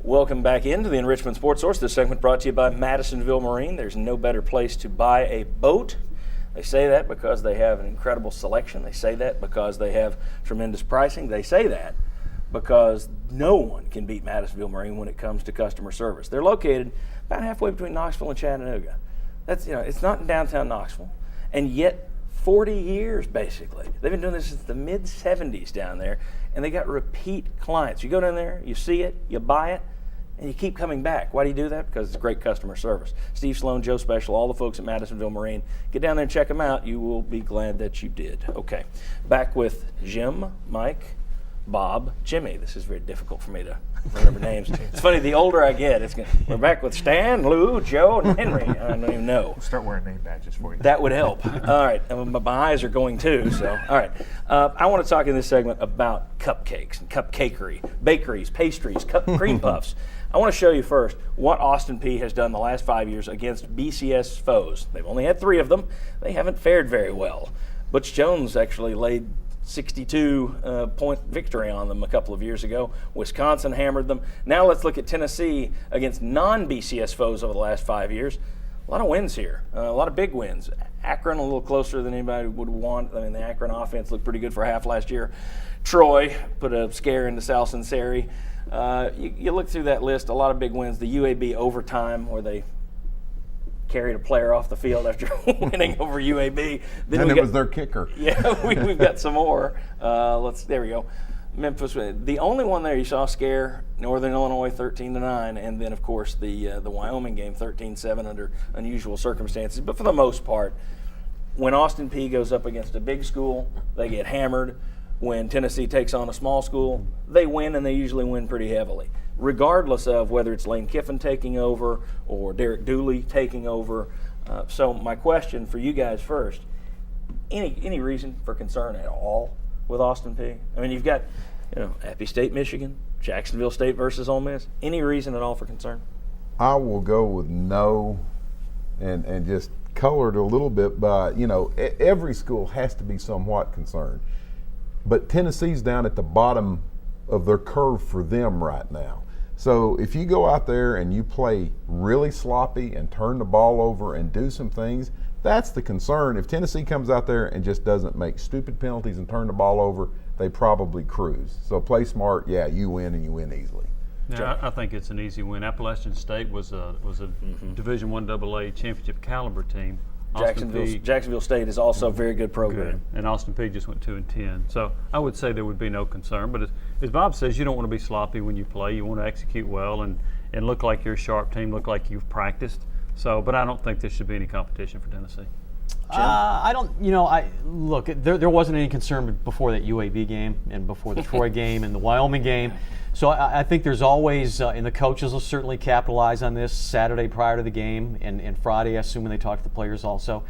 Welcome back into the Enrichment Sports Source. This segment brought to you by Madisonville Marine. There's no better place to buy a boat. They say that because they have an incredible selection. They say that because they have tremendous pricing. They say that because no one can beat Madisonville Marine when it comes to customer service. They're located about halfway between Knoxville and Chattanooga. It's not in downtown Knoxville, and yet 40 years basically. They've been doing this since the mid-'70s down there, and they got repeat clients. You go down there, you see it, you buy it, and you keep coming back. Why do you do that? Because it's great customer service. Steve Sloan, Joe Special, all the folks at Madisonville Marine. Get down there and check them out. You will be glad that you did. Okay, back with Jim, Mike, Bob, Jimmy. This is very difficult for me to remember names. It's funny, the older I get, we're back with Stan, Lou, Joe, and Henry. I don't even know. We'll start wearing name badges for you. That would help. All right, my eyes are going too, so. All right, I want to talk in this segment about cupcakes and cupcakery, bakeries, pastries, cream puffs. I want to show you first what Austin Peay has done the last 5 years against BCS foes. They've only had 3 of them. They haven't fared very well. Butch Jones actually laid 62-point victory on them a couple of years ago. Wisconsin hammered them. Now let's look at Tennessee against non-BCS foes over the last 5 years. A lot of wins here, a lot of big wins. Akron a little closer than anybody would want. I mean, the Akron offense looked pretty good for half last year. Troy put a scare into South Sincere. You look through that list, a lot of big wins. The UAB overtime where they carried a player off the field after winning over UAB. Then it was their kicker. Yeah, we've got some more. There we go. Memphis, the only one there you saw scare, Northern Illinois 13-9, and then of course the Wyoming game 13-7 under unusual circumstances. But for the most part, when Austin Peay goes up against a big school, they get hammered. When Tennessee takes on a small school, they win, and they usually win pretty heavily, regardless of whether it's Lane Kiffin taking over or Derek Dooley taking over. So my question for you guys first, any reason for concern at all with Austin Peay? I mean, you've got Appy State, Michigan, Jacksonville State versus Ole Miss. Any reason at all for concern? I will go with no, and just colored a little bit by, every school has to be somewhat concerned. But Tennessee's down at the bottom of their curve for them right now. So if you go out there and you play really sloppy and turn the ball over and do some things, that's the concern. If Tennessee comes out there and just doesn't make stupid penalties and turn the ball over, they probably cruise. So play smart, you win, and you win easily. Yeah, I think it's an easy win. Appalachian State was a Division I AA championship caliber team. Jacksonville State is also a very good program. Good. And Austin Peay just went 2-10. So I would say there would be no concern. But as Bob says, you don't want to be sloppy when you play. You want to execute well and look like you're a sharp team, look like you've practiced. So, but I don't think there should be any competition for Tennessee. I don't. Look. There wasn't any concern before that UAB game and before the Troy game and the Wyoming game. So I think there's always, and the coaches will certainly capitalize on this Saturday prior to the game and Friday, assuming they talk to the players also.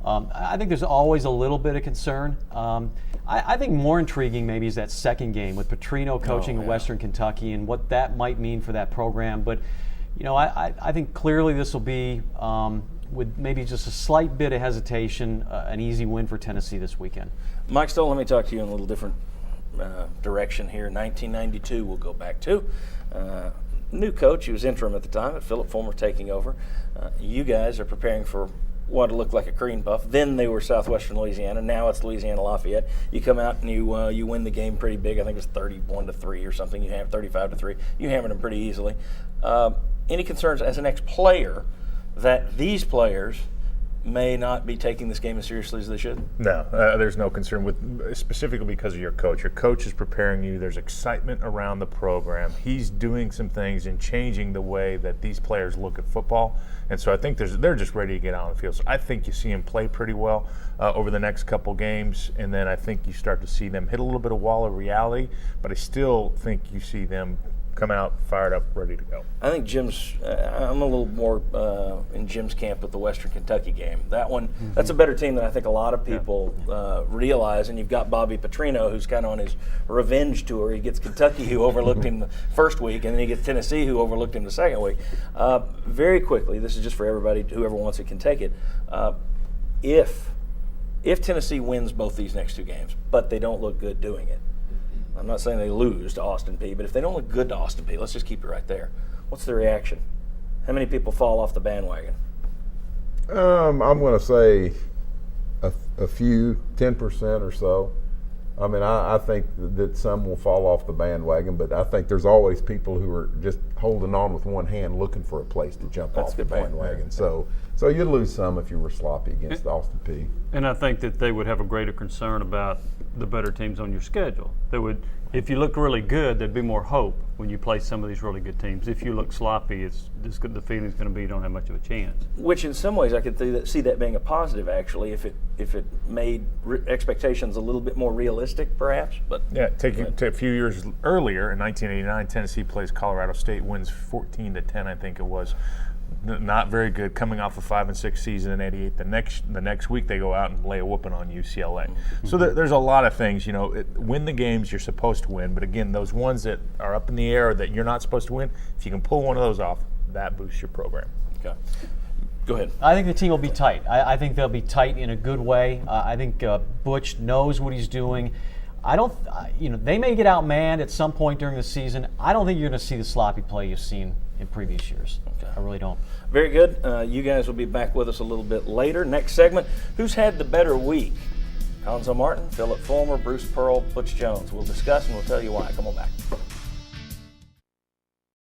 I think there's always a little bit of concern. I think more intriguing maybe is that second game with Petrino coaching in Western Kentucky and what that might mean for that program. But I think clearly this will be, with maybe just a slight bit of hesitation, an easy win for Tennessee this weekend. Mike Stoll, let me talk to you in a little different direction here. 1992 we'll go back to. New coach, he was interim at the time, but Philip Fulmer taking over. You guys are preparing for what looked like a cream puff. Then they were Southwestern Louisiana. Now it's Louisiana Lafayette. You come out and you win the game pretty big. I think it's 31-3 or something. You have 35-3. You hammered them pretty easily. Any concerns as an ex-player that these players may not be taking this game as seriously as they should? No, there's no concern with specifically because of your coach. Your coach is preparing you. There's excitement around the program. He's doing some things and changing the way that these players look at football. And so I think they're just ready to get out on the field. So I think you see them play pretty well over the next couple games, and then I think you start to see them hit a little bit of wall of reality. But I still think you see them come out fired up, ready to go. I think I'm a little more in Jim's camp with the Western Kentucky game. That one, that's a better team than I think a lot of people realize. And you've got Bobby Petrino, who's kind of on his revenge tour. He gets Kentucky, who overlooked him the first week, and then he gets Tennessee, who overlooked him the second week. Very quickly, this is just for everybody, whoever wants it can take it. If Tennessee wins both these next two games, but they don't look good doing it, I'm not saying they lose to Austin Peay, but if they don't look good to Austin Peay, let's just keep it right there. What's the reaction? How many people fall off the bandwagon? I'm going to say a few, 10% or so. I mean, I think that some will fall off the bandwagon, but I think there's always people who are just holding on with one hand looking for a place to jump That's off a the good point. bandwagon. So you'd lose some if you were sloppy against Austin Peay. And I think that they would have a greater concern about the better teams on your schedule. They would, if you look really good, there'd be more hope when you play some of these really good teams. If you look sloppy, the feeling's going to be you don't have much of a chance. Which, in some ways, I could see that being a positive, actually, if it made expectations a little bit more realistic, perhaps. But Yeah, take you to a few years earlier in 1989, Tennessee plays Colorado State, wins 14-10, I think it was. Not very good, coming off a 5-6 season in '88. The next week they go out and lay a whooping on UCLA. So there's a lot of things, win the games you're supposed to win, but again, those ones that are up in the air that you're not supposed to win, if you can pull one of those off, that boosts your program. okay. Go ahead. I think the team will be tight. I think they'll be tight in a good way. I think Butch knows what he's doing. I don't, they may get outmanned at some point during the season. I don't think you're going to see the sloppy play you've seen in previous years. Okay. I really don't. Very good. You guys will be back with us a little bit later. Next segment, who's had the better week? Gonzo Martin, Philip Fulmer, Bruce Pearl, Butch Jones. We'll discuss and we'll tell you why. Come on back.